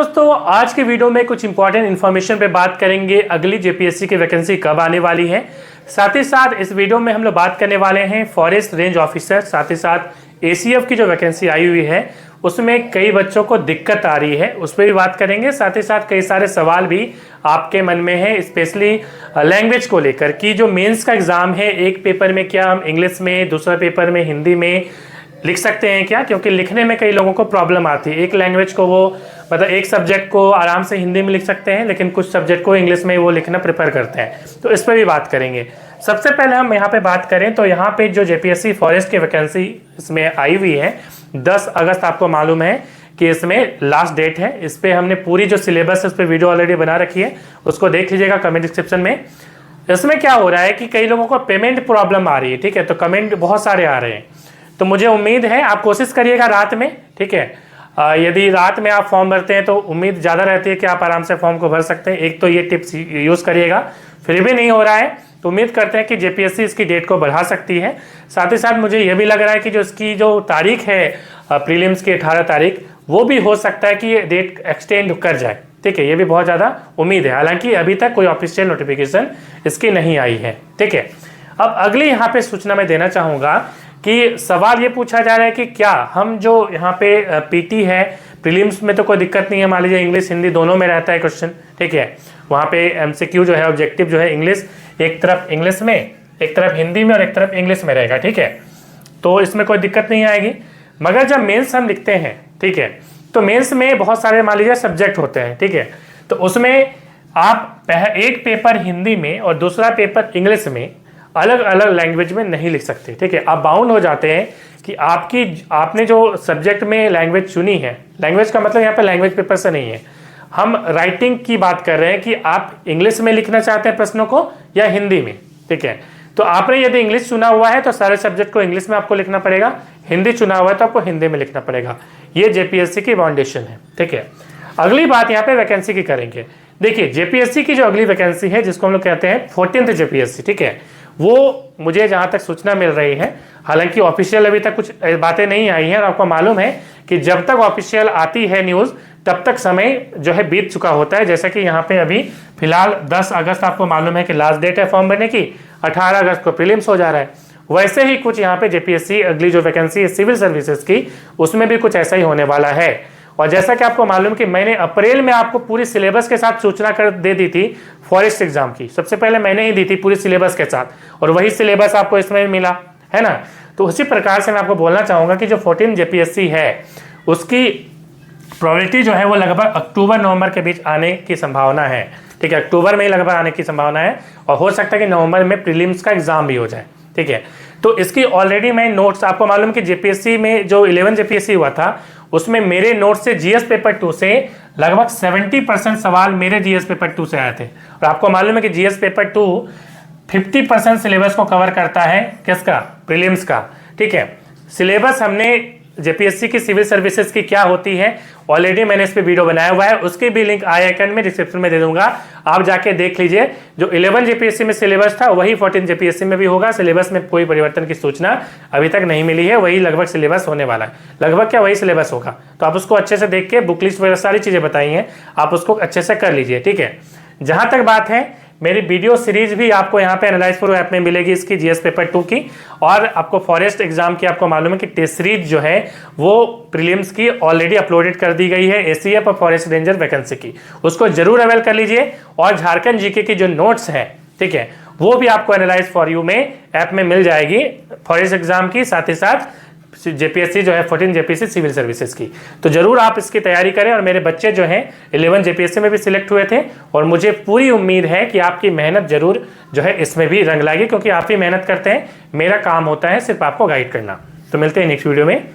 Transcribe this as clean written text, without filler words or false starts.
दोस्तों, आज के वीडियो में कुछ इंपॉर्टेंट इन्फॉर्मेशन पे बात करेंगे। अगली जेपीएससी की वैकेंसी कब आने वाली है, साथ ही साथ इस वीडियो में हम लोग बात करने वाले हैं फॉरेस्ट रेंज ऑफिसर, साथ ही साथ एसीएफ की जो वैकेंसी आई हुई है उसमें कई बच्चों को दिक्कत आ रही है, उस पर भी बात करेंगे। साथ ही साथ कई सारे सवाल भी आपके मन में है, स्पेशली लैंग्वेज को लेकर कि जो मेंस का एग्जाम है, एक पेपर में क्या हम इंग्लिश में, दूसरा पेपर में हिंदी में लिख सकते हैं क्या, क्योंकि लिखने में कई लोगों को प्रॉब्लम आती है। एक लैंग्वेज को वो मतलब एक सब्जेक्ट को आराम से हिंदी में लिख सकते हैं, लेकिन कुछ सब्जेक्ट को इंग्लिश में वो लिखना प्रेफर करते हैं, तो इस पर भी बात करेंगे। सबसे पहले हम यहाँ पे बात करें तो यहाँ पे जो जेपीएससी फॉरेस्ट की वैकेंसी इसमें आई हुई है 10 अगस्त, आपको मालूम है कि इसमें लास्ट डेट है। इस पर हमने पूरी जो सिलेबस है उस पर वीडियो ऑलरेडी बना रखी है, उसको देख लीजिएगा कमेंट डिस्क्रिप्शन में। इसमें क्या हो रहा है कि कई लोगों को पेमेंट प्रॉब्लम आ रही है, ठीक है, तो कमेंट बहुत सारे आ रहे हैं, तो मुझे उम्मीद है आप कोशिश करिएगा रात में, ठीक है। यदि रात में आप फॉर्म भरते हैं तो उम्मीद ज़्यादा रहती है कि आप आराम से फॉर्म को भर सकते हैं। एक तो ये टिप्स यूज़ करिएगा, फिर भी नहीं हो रहा है तो उम्मीद करते हैं कि जेपीएससी इसकी डेट को बढ़ा सकती है। साथ ही साथ मुझे यह भी लग रहा है कि जो इसकी जो तारीख है प्रीलिम्स की 18 तारीख, वो भी हो सकता है कि ये डेट एक्सटेंड कर जाए, ठीक है, ये भी बहुत ज़्यादा उम्मीद है। हालांकि अभी तक कोई ऑफिशियल नोटिफिकेशन इसकी नहीं आई है, ठीक है। अब अगली यहाँ पे सूचना मैं देना चाहूँगा कि सवाल ये पूछा जा रहा है कि क्या हम जो यहाँ पे पीटी है, प्रीलिम्स में तो कोई दिक्कत नहीं है, मान लीजिए इंग्लिश हिंदी दोनों में रहता है क्वेश्चन, ठीक है। वहाँ पे एमसीक्यू जो है ऑब्जेक्टिव जो है इंग्लिश, एक तरफ इंग्लिश में, एक तरफ हिंदी में और एक तरफ इंग्लिश में रहेगा, ठीक है, तो इसमें कोई दिक्कत नहीं आएगी। मगर जब मेंस हम लिखते हैं, ठीक है, तो मेंस में बहुत सारे मान लीजिए सब्जेक्ट होते हैं, ठीक है, तो उसमें आप एक पेपर हिंदी में और दूसरा पेपर इंग्लिश में अलग अलग लैंग्वेज में नहीं लिख सकते, ठीक है। आप बाउंड हो जाते हैं कि आपने जो सब्जेक्ट में लैंग्वेज चुनी है, लैंग्वेज का मतलब यहाँ पे लैंग्वेज पेपर से नहीं है, हम राइटिंग की बात कर रहे हैं कि आप इंग्लिश में लिखना चाहते हैं प्रश्नों को या हिंदी में, ठीक है। तो आपने यदि इंग्लिश चुना हुआ है तो सारे सब्जेक्ट को इंग्लिश में आपको लिखना पड़ेगा, हिंदी चुना हुआ है तो आपको हिंदी में लिखना पड़ेगा। ये जेपीएससी की फाउंडेशन है, ठीक है। अगली बात यहाँ पे वैकेंसी की करेंगे। देखिए जेपीएससी की जो अगली वैकेंसी है जिसको हम लोग कहते हैं 14th जेपीएससी, ठीक है, वो मुझे जहाँ तक सूचना मिल रही है, हालांकि ऑफिशियल अभी तक कुछ बातें नहीं आई हैं, और आपको मालूम है कि जब तक ऑफिशियल आती है न्यूज़ तब तक समय जो है बीत चुका होता है। जैसे कि यहाँ पे अभी फिलहाल 10 अगस्त आपको मालूम है कि लास्ट डेट है फॉर्म भरने की, 18 अगस्त को प्रीलिम्स हो जा रहा है। वैसे ही कुछ यहाँ पे जेपीएससी अगली जो वैकेंसी है सिविल सर्विसेज की, उसमें भी कुछ ऐसा ही होने वाला है। और जैसा कि आपको मालूम कि मैंने अप्रैल में आपको पूरी सिलेबस के साथ सूचना कर दे दी थी फॉरेस्ट एग्जाम की, सबसे पहले मैंने ही दी थी पूरी सिलेबस के साथ, और वही सिलेबस आपको इसमें मिला है ना। तो उसी प्रकार से मैं आपको बोलना चाहूँगा कि जो 14 जेपीएससी है उसकी प्रोबेबिलिटी जो है वो लगभग अक्टूबर नवंबर के बीच आने की संभावना है, ठीक है, अक्टूबर में ही लगभग आने की संभावना है, और हो सकता है कि नवंबर में प्रीलिम्स का एग्जाम भी हो जाए, ठीक है। तो इसकी ऑलरेडी मैं नोट्स, आपको मालूम कि जेपीएससी में जो 11 जेपीएससी हुआ था उसमें मेरे नोट्स से जीएस पेपर 2 से लगभग 70% सवाल मेरे जीएस पेपर 2 से आए थे। और आपको मालूम है कि जीएस पेपर 2 50% सिलेबस को कवर करता है, किसका, प्रीलिम्स का, ठीक है। सिलेबस हमने जेपीएससी की सिविल सर्विसेज की क्या होती है ऑलरेडी मैंने इस पे वीडियो बनाया हुआ है, उसकी भी लिंक आई आइकन में डिस्क्रिप्शन में दे दूंगा, आप जाके देख लीजिए। जो 11 जेपीएससी में सिलेबस था वही 14 जेपीएससी में भी होगा। सिलेबस में कोई परिवर्तन की सूचना अभी तक नहीं मिली है, वही लगभग सिलेबस होने वाला है, लगभग क्या वही सिलेबस होगा। तो आप उसको अच्छे से देख के, बुक लिस्ट वगैरह सारी चीज़ें बताई हैं, आप उसको अच्छे से कर लीजिए, ठीक है। जहाँ तक बात है मेरी वीडियो सीरीज भी आपको यहाँ पे एनालाइज प्रो ऐप में मिलेगी, इसकी जीएस पेपर 2 की, और आपको फॉरेस्ट एग्जाम की आपको मालूम है कि टेस्ट सीरीज जो है वो प्रीलिम्स की ऑलरेडी अपलोडेड कर दी गई है एसीएफ और फॉरेस्ट रेंजर वैकेंसी की, उसको जरूर अवेल कर लीजिए। और झारखंड जीके की जो नोट्स है, ठीक है, वो भी आपको एनालाइज फॉर यू में ऐप में मिल जाएगी फॉरेस्ट एग्जाम की, साथ ही साथ जेपीएससी जो है 14 जेपीएससी सिविल सर्विसेज की। तो जरूर आप इसकी तैयारी करें। और मेरे बच्चे जो हैं 11 जेपीएससी में भी सिलेक्ट हुए थे, और मुझे पूरी उम्मीद है कि आपकी मेहनत जरूर जो है इसमें भी रंग लाएगी, क्योंकि आप ही मेहनत करते हैं, मेरा काम होता है सिर्फ आपको गाइड करना। तो मिलते हैं नेक्स्ट वीडियो में।